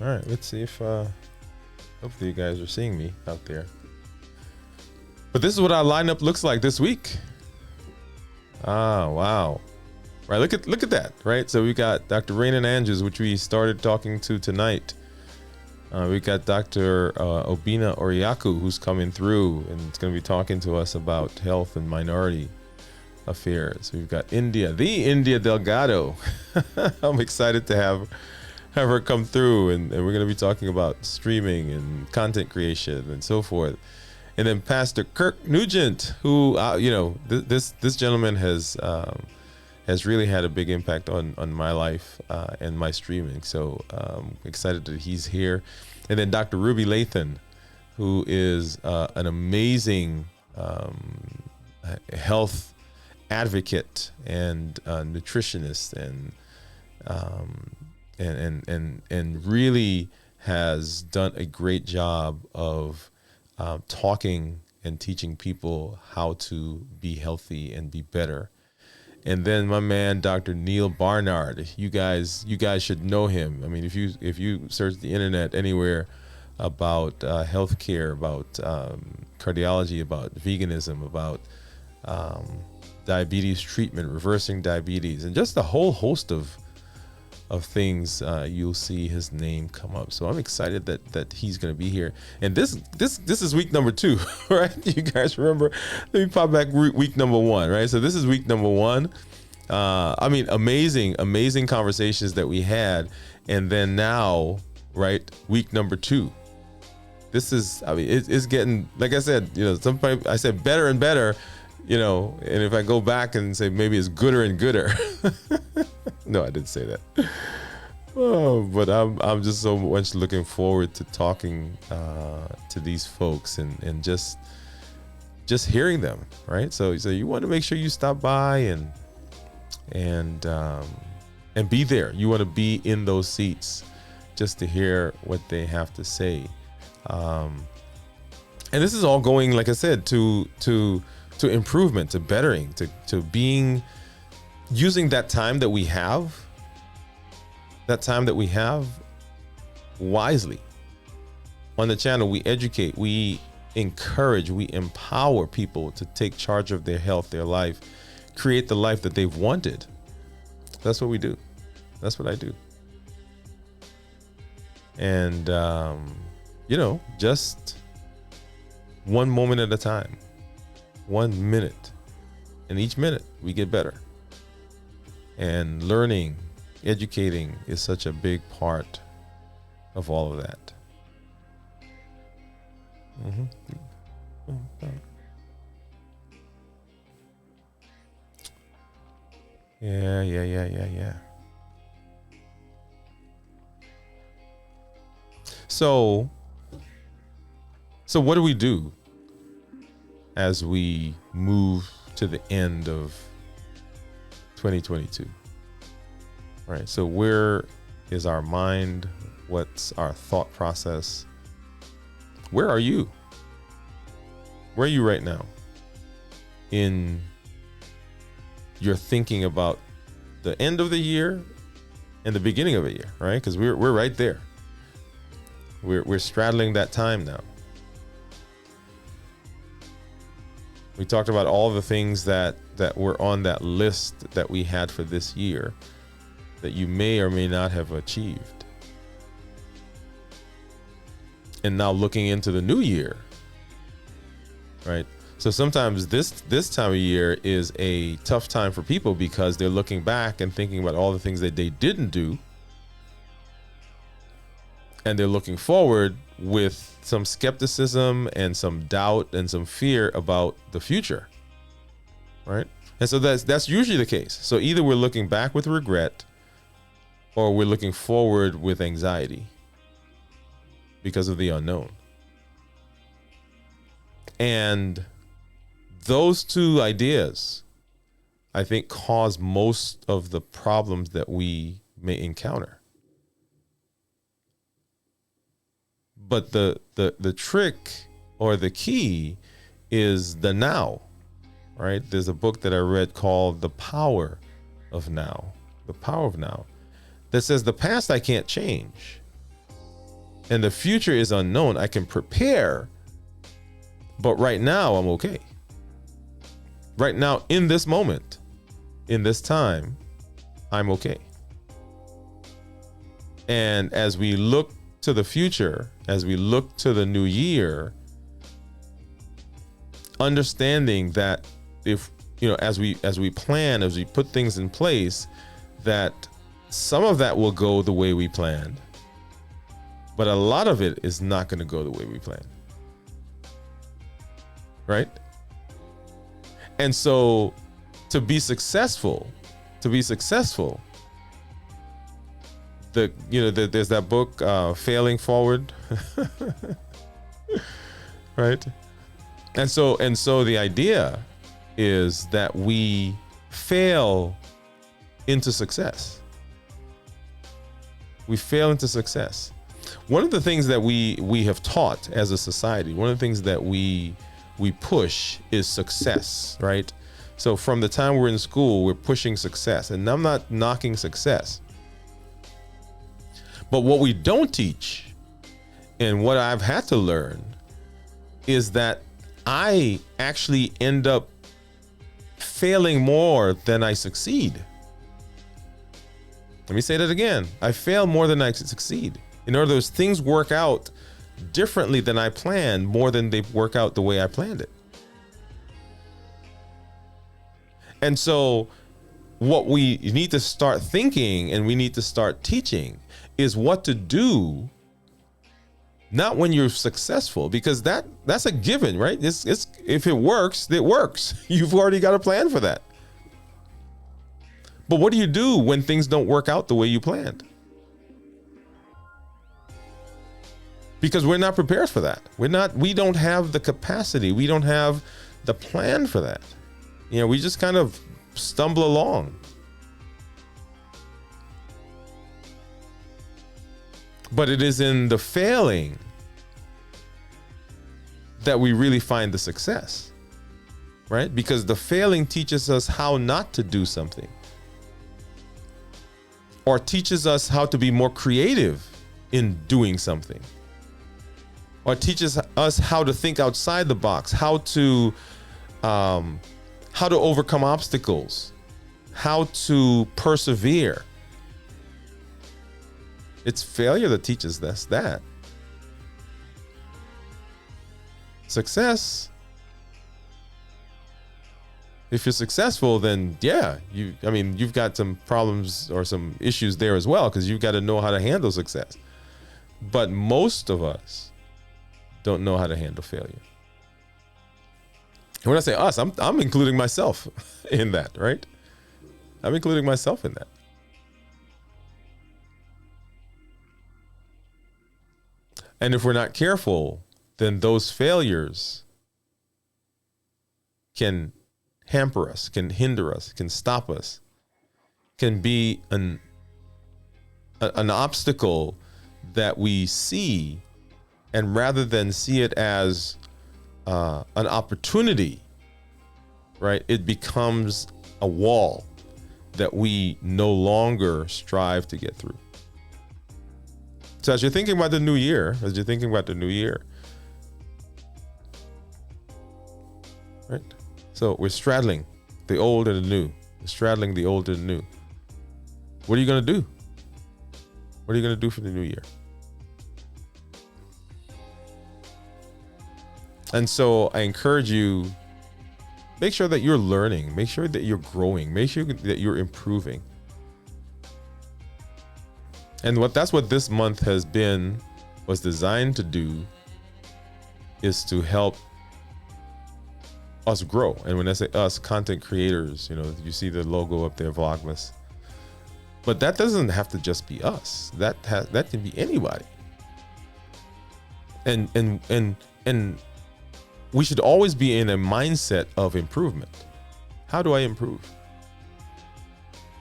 All right, let's see if hopefully you guys are seeing me out there. But this is what our lineup looks like this week. Ah, wow. Right, look at that, right? So we got Dr. Rainan Andrews, which we started talking to tonight. We got Dr. Obinna Oriaku, who's coming through and it's going to be talking to us about health and minority affairs. We've got the India Delgado. I'm excited to have her come through, and we're going to be talking about streaming and content creation and so forth. And then Pastor Kirk Nugent, who this gentleman has really had a big impact on my life and my streaming. So excited that he's here. And then Dr. Ruby Lathan, who is an amazing health advocate and nutritionist, and really has done a great job of talking and teaching people how to be healthy and be better. And then my man, Dr. Neal Barnard, you guys should know him. I mean, if you search the internet anywhere about healthcare, about cardiology, about veganism, about diabetes treatment, reversing diabetes, and just a whole host of things, you'll see his name come up. So I'm excited that he's going to be here. And this is week number 2, right? You guys remember? Let me pop back week number 1, right? So this is week number 1. I mean, amazing conversations that we had. And then now, right, week number 2. This is, I mean, it's getting, like I said, sometimes I said better and better, and if I go back and say maybe it's gooder and gooder. No, I didn't say that. Oh, but I'm just so much looking forward to talking to these folks and just hearing them, right? So you want to make sure you stop by and be there. You want to be in those seats just to hear what they have to say. And this is all going, like I said, to improvement, to bettering, to being, using that time that we have wisely. On the channel, we educate, we encourage, we empower people to take charge of their health, their life, create the life that they've wanted. That's what we do. That's what I do. And, just one moment at a time, 1 minute. And each minute we get better. And learning, educating is such a big part of all of that. Yeah. So what do we do as we move to the end of 2022? Right. So where is our mind? What's our thought process? Where are you? Where are you right now in your thinking about the end of the year and the beginning of a year, right? Because we're right there. We're straddling that time now. We talked about all the things that were on that list that we had for this year that you may or may not have achieved. And now looking into the new year, right? So sometimes this time of year is a tough time for people because they're looking back and thinking about all the things that they didn't do. And they're looking forward with some skepticism and some doubt and some fear about the future, right? And so that's usually the case. So either we're looking back with regret or we're looking forward with anxiety because of the unknown. And those two ideas, I think, cause most of the problems that we may encounter. But the trick or the key is the now, right? There's a book that I read called The Power of Now. The Power of Now. That says the past I can't change, and the future is unknown, I can prepare. But right now, I'm okay. Right now, in this moment, in this time, I'm okay. And as we look to the future, as we look to the new year, understanding that if, as we plan, as we put things in place, that some of that will go the way we planned, but a lot of it is not going to go the way we planned. Right? And so to be successful, there's that book, Failing Forward. Right? And so the idea is that we fail into success. We fail into success. One of the things that we have taught as a society, one of the things that we push is success, right? So from the time we're in school, we're pushing success. And I'm not knocking success. But what we don't teach, and what I've had to learn, is that I actually end up failing more than I succeed. Let me say that again. I fail more than I succeed. In other words, things work out differently than I planned, more than they work out the way I planned it. And so what we need to start thinking, and we need to start teaching, is what to do, not when you're successful, because that's a given, right? It's if it works, it works. You've already got a plan for that. But what do you do when things don't work out the way you planned? Because we're not prepared for that. We don't have the capacity. We don't have the plan for that. We just kind of stumble along. But it is in the failing that we really find the success, right? Because the failing teaches us how not to do something, or teaches us how to be more creative in doing something, or teaches us how to think outside the box, how to overcome obstacles, how to persevere. It's failure that teaches us that. Success, if you're successful, then you've got some problems or some issues there as well, because you've got to know how to handle success. But most of us don't know how to handle failure. And when I say us, I'm including myself in that, right? I'm including myself in that. And if we're not careful, then those failures can hamper us, can hinder us, can stop us, can be an obstacle that we see, and rather than see it as an opportunity, right, it becomes a wall that we no longer strive to get through. So as you're thinking about the new year, right? So we're straddling the old and the new. We're straddling the old and the new. What are you going to do? What are you going to do for the new year? And so I encourage you, make sure that you're learning, make sure that you're growing, make sure that you're improving. And that's what this month was designed to do, is to help us grow. And when I say us, content creators, you see the logo up there, Vlogmas. But that doesn't have to just be us. That can be anybody. And we should always be in a mindset of improvement. How do I improve?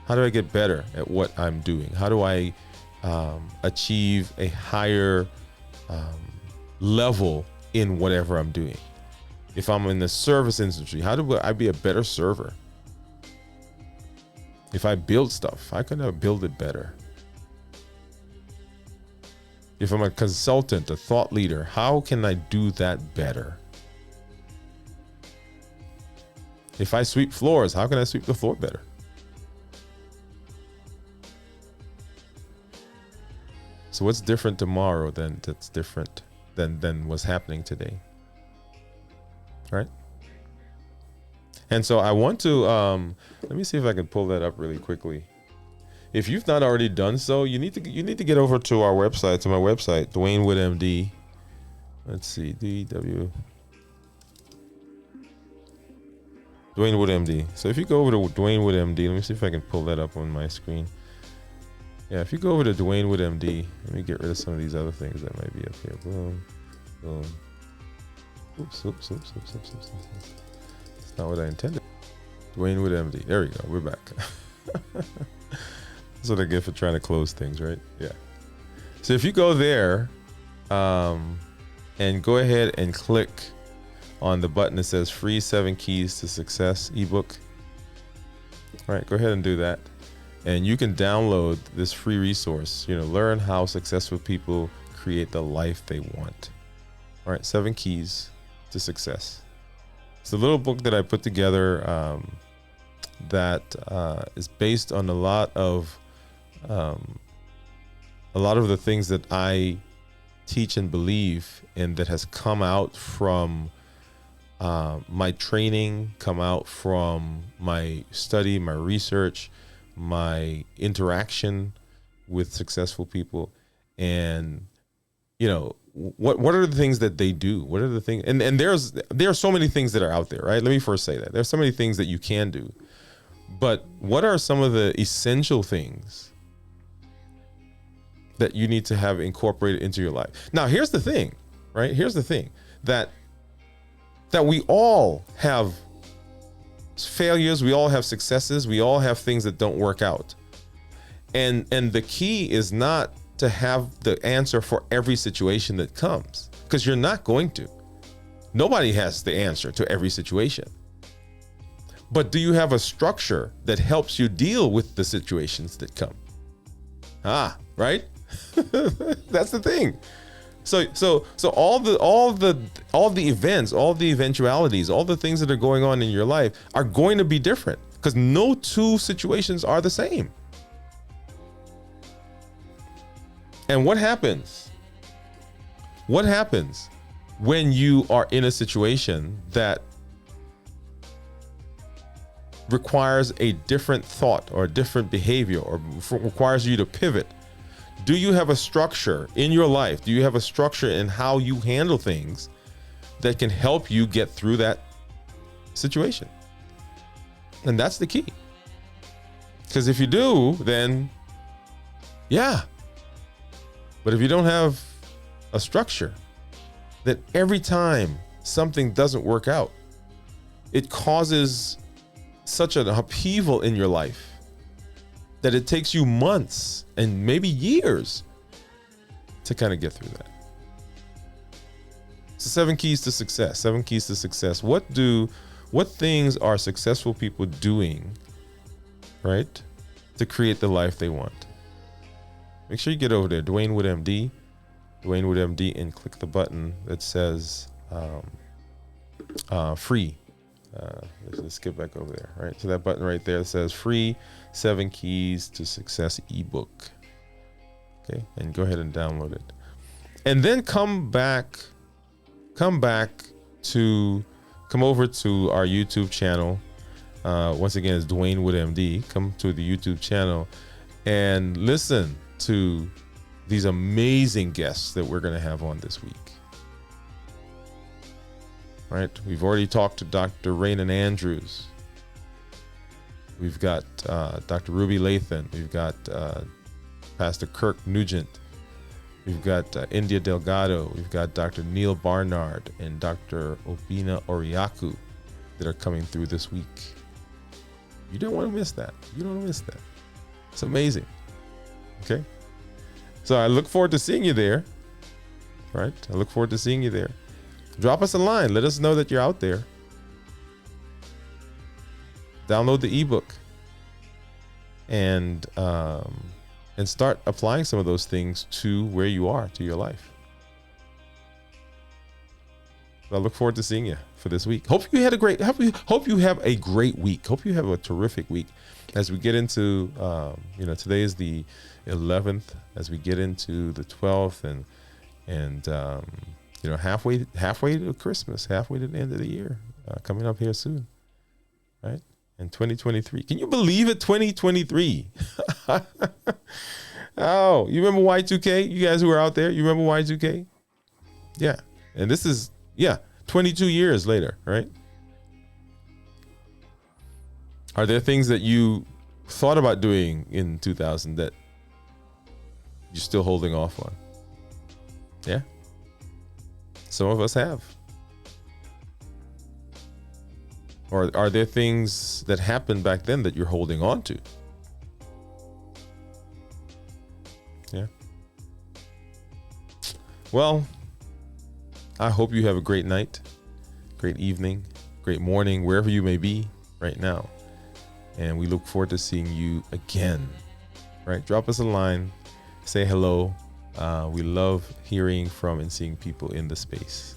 How do I get better at what I'm doing? How do I achieve a higher level in whatever I'm doing? If I'm in the service industry, how do I be a better server? If I build stuff, how can I build it better? If I'm a consultant, a thought leader, how can I do that better? If I sweep floors, how can I sweep the floor better? So what's different tomorrow that's different than what's happening today? Right? And so I want to, let me see if I can pull that up really quickly. If you've not already done so, you need to get over to our website, to my website, Dwayne Wood MD. Let's see, Dwayne Wood MD. So if you go over to Dwayne Wood MD, let me see if I can pull that up on my screen. Yeah, if you go over to Dwayne Wood MD, let me get rid of some of these other things that might be up here. Boom, boom. Oops. That's not what I intended. Dwayne Wood MD. There we go. We're back. That's what I get for trying to close things, right? Yeah. So if you go there, and go ahead and click on the button that says free 7 keys to success ebook. All right, go ahead and do that. And you can download this free resource, learn how successful people create the life they want. All right, 7 keys to success. It's a little book that I put together that is based on a lot of the things that I teach and believe in, that has come out from my training, come out from my study, my research, my interaction with successful people. And what are the things that they do? What are the things? And there are so many things that are out there, right? Let me first say that there's so many things that you can do, but what are some of the essential things that you need to have incorporated into your life? Now, here's the thing, right? Here's the thing, that we all have failures, we all have successes, we all have things that don't work out. And the key is not to have the answer for every situation that comes, because you're not going to. Nobody has the answer to every situation. But do you have a structure that helps you deal with the situations that come? Right? That's the thing. So all the events, all the eventualities, all the things that are going on in your life are going to be different, because no two situations are the same. And what happens? What happens when you are in a situation that requires a different thought or a different behavior, or requires you to pivot? Do you have a structure in your life? Do you have a structure in how you handle things that can help you get through that situation? And that's the key. Because if you do, then yeah. But if you don't have a structure, that every time something doesn't work out, it causes such an upheaval in your life that it takes you months and maybe years to kind of get through that. So 7 keys to success. 7 keys to success. What things are successful people doing, right, to create the life they want? Make sure you get over there, Dwayne Wood MD, and click the button that says free. Let's skip back over there, right? So that button right there says free 7 keys to success ebook. Okay, and go ahead and download it. And then come over to our YouTube channel. Once again, it's Dwayne Wood MD. Come to the YouTube channel and listen to these amazing guests that we're going to have on this week. Right? We've already talked to Dr. Raymond Andrews. We've got Dr. Ruby Lathan. We've got Pastor Kirk Nugent. We've got India Delgado. We've got Dr. Neal Barnard and Dr. Obinna Oriaku that are coming through this week. You don't want to miss that. You don't want to miss that. It's amazing. Okay? So I look forward to seeing you there. Right? I look forward to seeing you there. Drop us a line. Let us know that you're out there. Download the ebook and and start applying some of those things to where you are, to your life. I look forward to seeing you for this week. Hope you had a great. Hope you have a great week. Hope you have a terrific week. As we get into, today is the 11th. As we get into the 12th, and halfway to Christmas, halfway to the end of the year, coming up here soon, right? In 2023. Can you believe it? 2023. Oh, you remember Y2K? You guys who are out there, you remember Y2K? Yeah, and this is. Yeah, 22 years later, right? Are there things that you thought about doing in 2000 that you're still holding off on? Yeah. Some of us have. Or are there things that happened back then that you're holding on to? Yeah. Well, I hope you have a great night, great evening, great morning, wherever you may be right now. And we look forward to seeing you again, right? Drop us a line, say hello. We love hearing from and seeing people in the space.